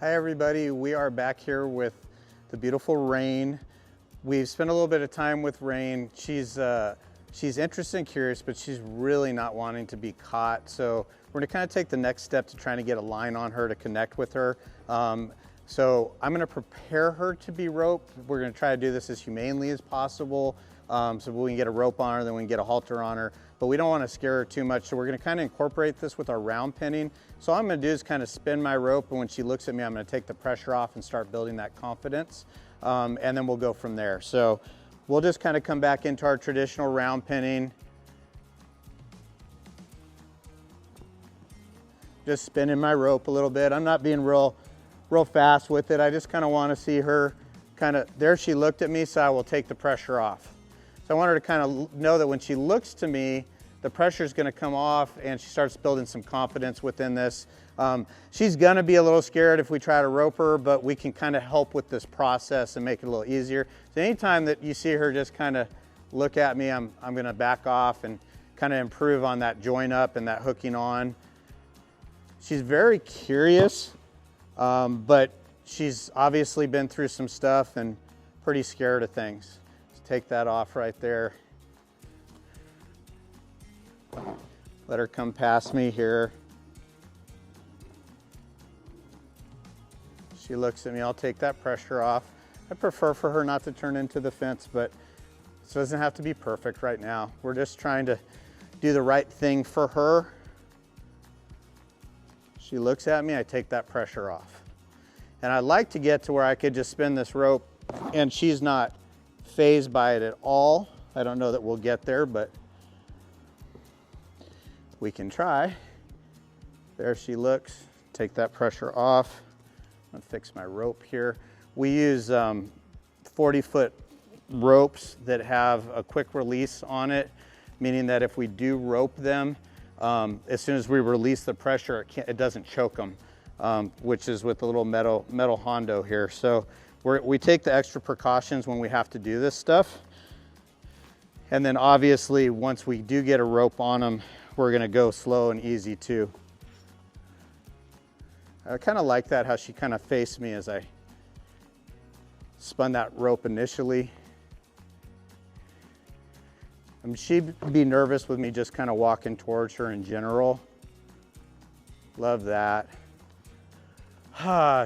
Hi everybody, we are back here with the beautiful Rain. We've spent a little bit of time with Rain. She's interested and curious, but she's really not wanting to be caught. So we're gonna kind of take the next step to trying to get a line on her to connect with her. So I'm gonna prepare her to be roped. We're gonna try to do this as humanely as possible. So we can get a rope on her, then we can get a halter on her, but we don't want to scare her too much. So we're going to kind of incorporate this with our round pinning. So all I'm going to do is kind of spin my rope, and when she looks at me, I'm going to take the pressure off and start building that confidence. And then we'll go from there. So we'll just kind of come back into our traditional round pinning. Just spinning my rope a little bit. I'm not being real fast with it. I just kind of want to see her kind of, there she looked at me, so I will take the pressure off. So I want her to kind of know that when she looks to me, the pressure is going to come off and she starts building some confidence within this. She's going to be a little scared if we try to rope her, but we can kind of help with this process and make it a little easier. So anytime that you see her just kind of look at me, I'm going to back off and kind of improve on that join up and that hooking on. She's very curious, but she's obviously been through some stuff and pretty scared of things. Take that off right there. Let her come past me here. She looks at me, I'll take that pressure off. I prefer for her not to turn into the fence, but this doesn't have to be perfect right now. We're just trying to do the right thing for her. She looks at me, I take that pressure off. And I'd like to get to where I could just spin this rope and she's not phased by it at all. I don't know that we'll get there, but we can try. There she looks. Take that pressure off. I'm gonna fix my rope here. We use 40-foot ropes that have a quick release on it, meaning that if we do rope them, as soon as we release the pressure, it doesn't choke them, which is with the little metal hondo here. So we take the extra precautions when we have to do this stuff. And then obviously, once we do get a rope on them, we're gonna go slow and easy too. I kind of like that, how she kind of faced me as I spun that rope initially. I mean, she'd be nervous with me just kind of walking towards her in general. Love that.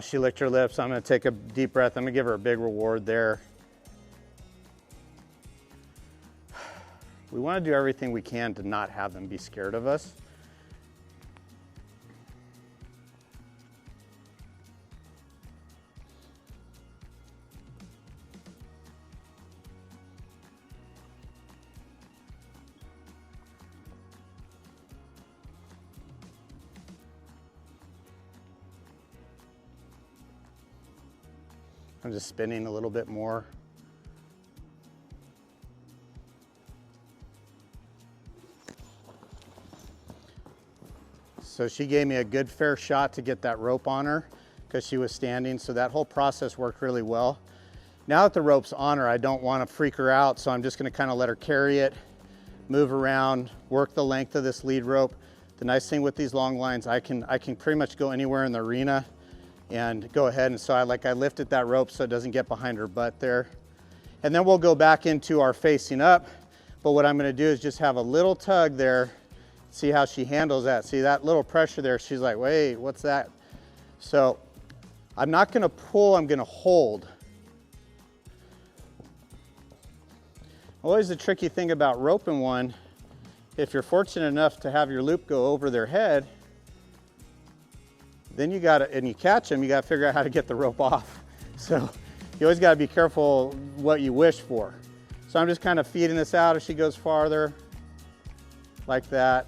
She licked her lips. I'm gonna take a deep breath. I'm gonna give her a big reward there. We wanna do everything we can to not have them be scared of us. I'm just spinning a little bit more. So she gave me a good fair shot to get that rope on her because she was standing. So that whole process worked really well. Now that the rope's on her, I don't want to freak her out. So I'm just going to kind of let her carry it, move around, work the length of this lead rope. The nice thing with these long lines, I can pretty much go anywhere in the arena and go ahead. And so I lifted that rope so it doesn't get behind her butt there. And then we'll go back into our facing up. But what I'm going to do is just have a little tug there. See how she handles that. See that little pressure there. She's like, wait, what's that? So I'm not going to pull, I'm going to hold. Always the tricky thing about roping one, if you're fortunate enough to have your loop go over their head, then you got to, and you catch them, you got to figure out how to get the rope off. So you always got to be careful what you wish for. So I'm just kind of feeding this out as she goes farther, like that.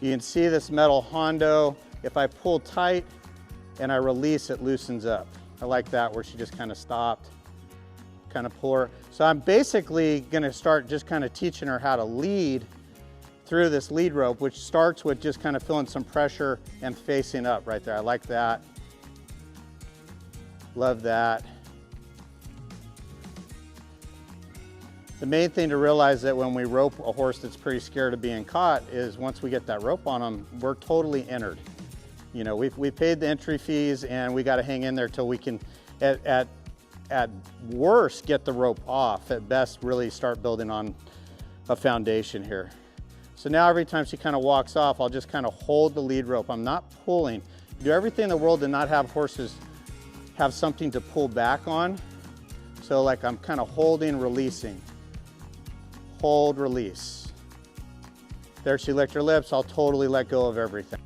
You can see this metal hondo. If I pull tight and I release, it loosens up. I like that, where she just kind of stopped, kind of pull her. So I'm basically going to start just kind of teaching her how to lead through this lead rope, which starts with just kind of feeling some pressure and facing up right there. I like that. Love that. The main thing to realize that when we rope a horse that's pretty scared of being caught is once we get that rope on them, we're totally entered. You know, we paid the entry fees and we got to hang in there till we can, at worst, get the rope off. At best, really start building on a foundation here. So now every time she kind of walks off, I'll just kind of hold the lead rope. I'm not pulling. Do everything in the world to not have horses have something to pull back on. So like I'm kind of holding, releasing. Hold, release. There she licked her lips. I'll totally let go of everything.